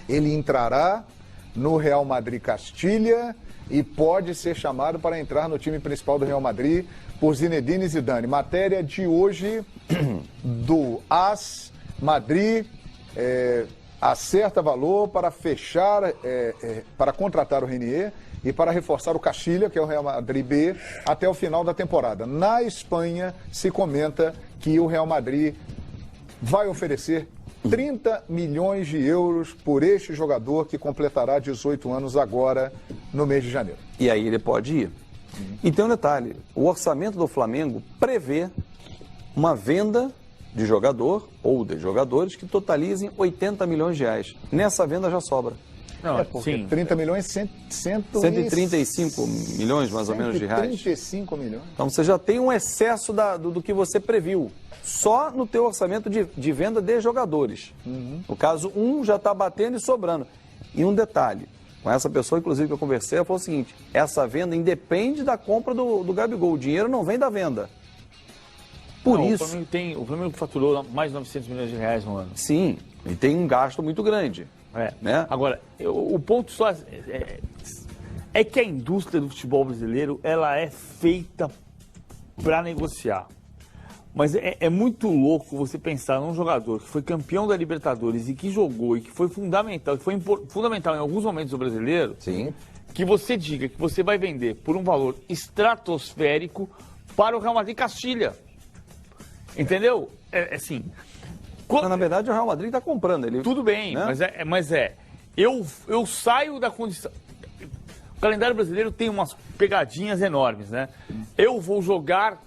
Ele entrará no Real Madrid Castilha e pode ser chamado para entrar no time principal do Real Madrid por Zinedine Zidane. Matéria de hoje do AS. Madrid acerta valor para fechar, para contratar o Renier e para reforçar o Castilha, que é o Real Madrid B, até o final da temporada. Na Espanha, se comenta que o Real Madrid vai oferecer 30 milhões de euros por este jogador que completará 18 anos agora no mês de janeiro. E aí ele pode ir. E tem um detalhe, o orçamento do Flamengo prevê uma venda de jogador ou de jogadores que totalizem 80 milhões de reais. Nessa venda já sobra. Não, porque sim. 30 milhões, 135 milhões mais ou menos de reais. 135 milhões. Então você já tem um excesso do que você previu. Só no teu orçamento de venda de jogadores. No caso, já está batendo e sobrando. E um detalhe, com essa pessoa, inclusive, que eu conversei, ela falou o seguinte, essa venda independe da compra do Gabigol. O dinheiro não vem da venda. Por isso... O Flamengo faturou mais de 900 milhões de reais no ano. Sim, e tem um gasto muito grande. Né? Agora, o ponto só é que a indústria do futebol brasileiro, ela é feita para negociar. Mas é muito louco você pensar num jogador que foi campeão da Libertadores e que jogou e que foi fundamental, fundamental em alguns momentos do brasileiro, sim, que você diga que você vai vender por um valor estratosférico para o Real Madrid Castilha. Entendeu? Assim... Na verdade, o Real Madrid está comprando ele. Tudo bem, né? mas eu saio da condição... O calendário brasileiro tem umas pegadinhas enormes, né? Eu vou jogar...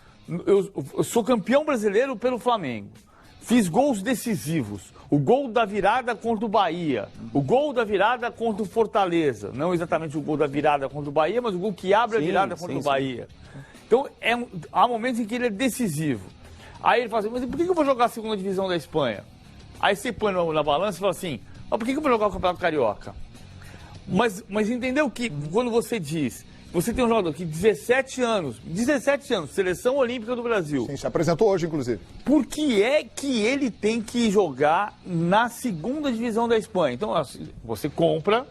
Eu sou campeão brasileiro pelo Flamengo. Fiz gols decisivos. O gol da virada contra o Bahia. O gol da virada contra o Fortaleza. Não exatamente o gol da virada contra o Bahia, mas o gol que abre a virada contra o Bahia. Então, há momentos em que ele é decisivo. Aí ele fala assim, mas por que eu vou jogar a segunda divisão da Espanha? Aí você põe na balança e fala assim, mas por que eu vou jogar o Campeonato Carioca? Mas entendeu que quando você diz, você tem um jogador que 17 anos, Seleção Olímpica do Brasil. Sim, se apresentou hoje, inclusive. Por que é que ele tem que jogar na segunda divisão da Espanha? Então, você compra,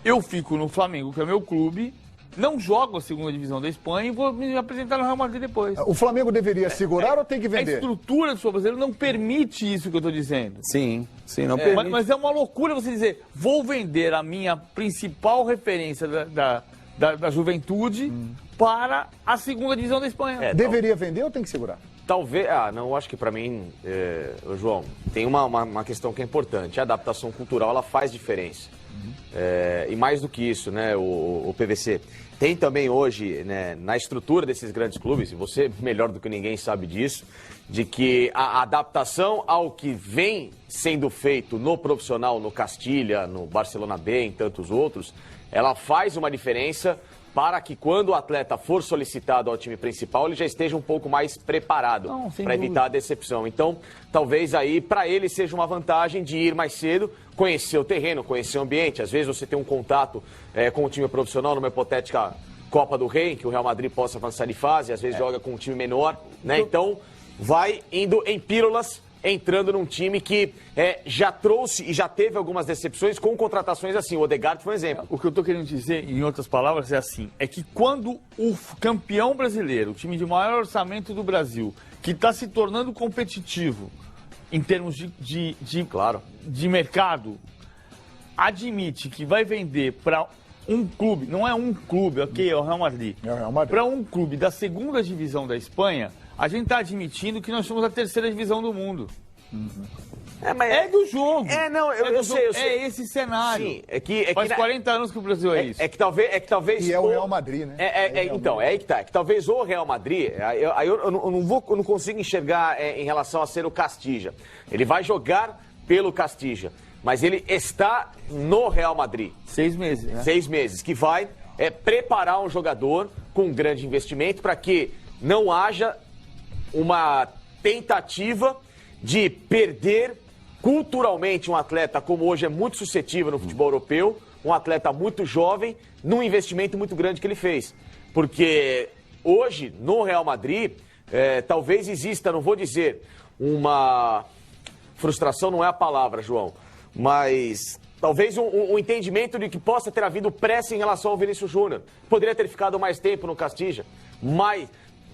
eu fico no Flamengo, que é meu clube, não jogo a segunda divisão da Espanha e vou me apresentar no Real Madrid depois. O Flamengo deveria segurar ou tem que vender? A estrutura do futebol brasileiro não permite isso que eu estou dizendo. Sim, não permite. Mas é uma loucura você dizer, vou vender a minha principal referência da juventude para a segunda divisão da Espanha. Deveria vender ou tem que segurar? Talvez, não, eu acho que para mim, João, tem uma questão que é importante. A adaptação cultural, ela faz diferença. E mais do que isso, né, o PVC, tem também hoje, né, na estrutura desses grandes clubes, e você melhor do que ninguém sabe disso, de que a adaptação ao que vem sendo feito no profissional, no Castilha, no Barcelona B, em tantos outros, ela faz uma diferença para que quando o atleta for solicitado ao time principal, ele já esteja um pouco mais preparado para evitar a decepção. Então, talvez aí para ele seja uma vantagem de ir mais cedo, conhecer o terreno, conhecer o ambiente. Às vezes você tem um contato com o time profissional numa hipotética Copa do Rei, que o Real Madrid possa avançar de fase, às vezes joga com um time menor, né? Então, vai indo em pílulas, entrando num time que já trouxe e já teve algumas decepções com contratações assim. O Odegaard foi um exemplo. O que eu estou querendo dizer, em outras palavras, é assim, é que quando o campeão brasileiro, o time de maior orçamento do Brasil, que está se tornando competitivo em termos de mercado, admite que vai vender para um clube, não é um clube, ok, é o Real Madrid, para um clube da segunda divisão da Espanha, a gente está admitindo que nós somos a terceira divisão do mundo. É do jogo. Eu sei. É esse cenário. Sim, faz 40 anos que o Brasil é isso. É que talvez. E é o Real Madrid, né? Então, é aí que tá. É que talvez o Real Madrid, eu não consigo enxergar em relação a ser o Castilla. Ele vai jogar pelo Castilla, mas ele está no Real Madrid. 6 meses, né? 6 meses, que vai preparar um jogador com um grande investimento para que não haja uma tentativa de perder culturalmente um atleta como hoje é muito suscetível no futebol europeu, um atleta muito jovem, num investimento muito grande que ele fez. Porque hoje, no Real Madrid, talvez exista, não vou dizer uma frustração, não é a palavra, João, mas talvez um entendimento de que possa ter havido pressa em relação ao Vinícius Júnior. Poderia ter ficado mais tempo no Castilla,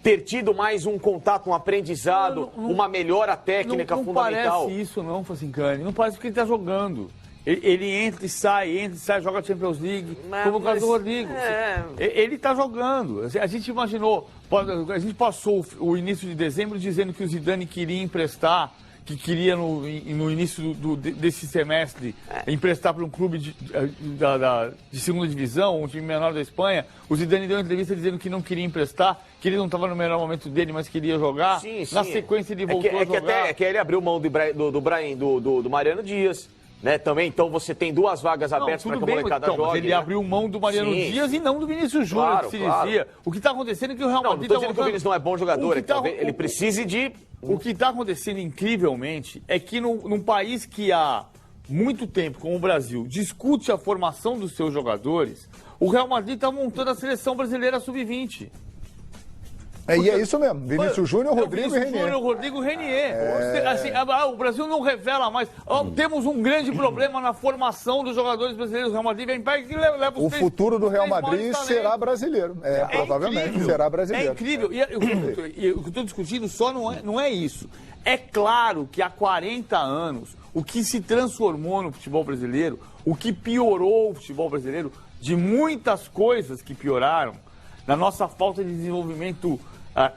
ter tido mais um contato, um aprendizado, uma melhora técnica fundamental. Não parece isso não, Facincani. Não parece porque ele está jogando. Ele entra e sai, joga a Champions League, como o caso do Rodrigo. Ele está jogando. A gente imaginou, a gente passou o início de dezembro dizendo que o Zidane queria emprestar, que queria no início desse semestre emprestar para um clube de segunda divisão, um time menor da Espanha. O Zidane deu uma entrevista dizendo que não queria emprestar, que ele não estava no melhor momento dele, mas queria jogar. Sim. Na sequência ele voltou a jogar. Que ele abriu mão do Mariano Dias. Né, também, então você tem duas vagas abertas para que a molecada jogue. Mas ele abriu mão do Mariano Dias e não do Vinícius Júnior, que se dizia. O que está acontecendo é que o Real Madrid... Não estou dizendo que o Vinícius não é bom jogador, ele precise de... O que está acontecendo, incrivelmente, é que num país que há muito tempo, como o Brasil, discute a formação dos seus jogadores, o Real Madrid está montando a seleção brasileira sub-20. E é isso mesmo, Vinícius Júnior, Rodrigo e Renier. Rodrigo Renier. Assim, o Brasil não revela mais. Temos um grande problema na formação dos jogadores braileiros. O Real Madrid vem para que leva os futuro do Real Madrid será brasileiro. Provavelmente incrível. Será brasileiro. É incrível. E o que eu estou discutindo só não é isso. É claro que há 40 anos, o que se transformou no futebol brasileiro, o que piorou o futebol brasileiro, de muitas coisas que pioraram, na nossa falta de desenvolvimento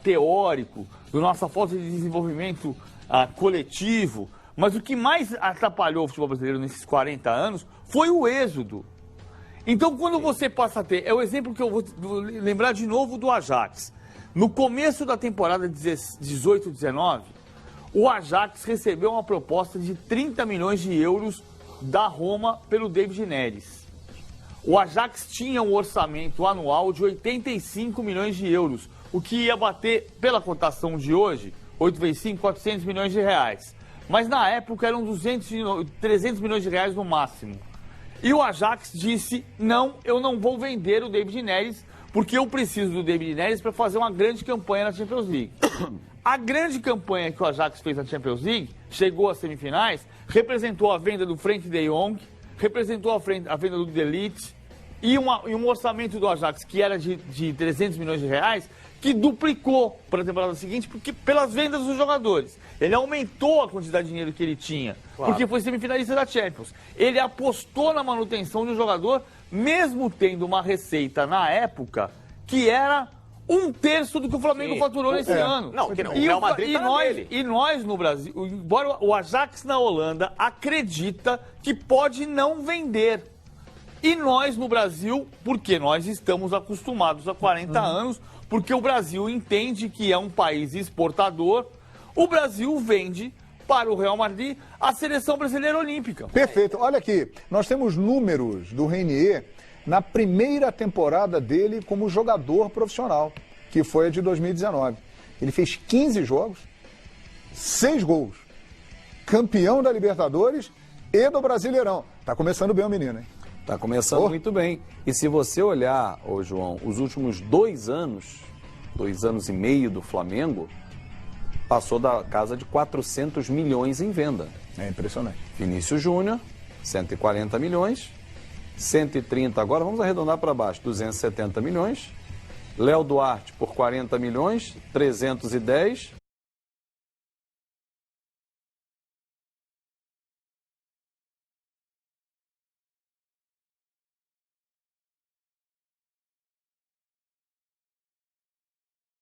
teórico, da nossa falta de desenvolvimento coletivo. Mas o que mais atrapalhou o futebol brasileiro nesses 40 anos foi o êxodo. Então, quando você passa a ter... É o exemplo que eu vou lembrar de novo do Ajax. No começo da temporada 18-19, o Ajax recebeu uma proposta de 30 milhões de euros da Roma pelo David Neres. O Ajax tinha um orçamento anual de 85 milhões de euros, o que ia bater, pela cotação de hoje, 8 vezes 5, 400 milhões de reais. Mas na época eram 300 milhões de reais no máximo. E o Ajax disse, não, eu não vou vender o David Neres, porque eu preciso do David Neres para fazer uma grande campanha na Champions League. A grande campanha que o Ajax fez na Champions League, chegou às semifinais, representou a venda do Frenkie de Jong, representou a venda do De Ligt e um orçamento do Ajax que era de 300 milhões de reais, que duplicou para a temporada seguinte pelas vendas dos jogadores. Ele aumentou a quantidade de dinheiro que ele tinha, porque foi semifinalista da Champions. Ele apostou na manutenção de um jogador, mesmo tendo uma receita na época que era 1/3 do que o Flamengo faturou nesse ano. Não, que não. O Real Madrid e nós no Brasil, embora o Ajax na Holanda acredita que pode não vender. E nós no Brasil, porque nós estamos acostumados há 40 anos, porque o Brasil entende que é um país exportador, o Brasil vende para o Real Madrid a seleção brasileira olímpica. Perfeito. Olha aqui, nós temos números do Renier na primeira temporada dele como jogador profissional, que foi a de 2019. Ele fez 15 jogos, 6 gols, campeão da Libertadores e do Brasileirão. Tá começando bem o menino, hein? Tá começando muito bem. E se você olhar, João, os últimos 2 anos e meio do Flamengo, passou da casa de 400 milhões em venda. É impressionante. Vinícius Júnior, 140 milhões, 130 agora, vamos arredondar para baixo, 270 milhões. Léo Duarte por 40 milhões, 310.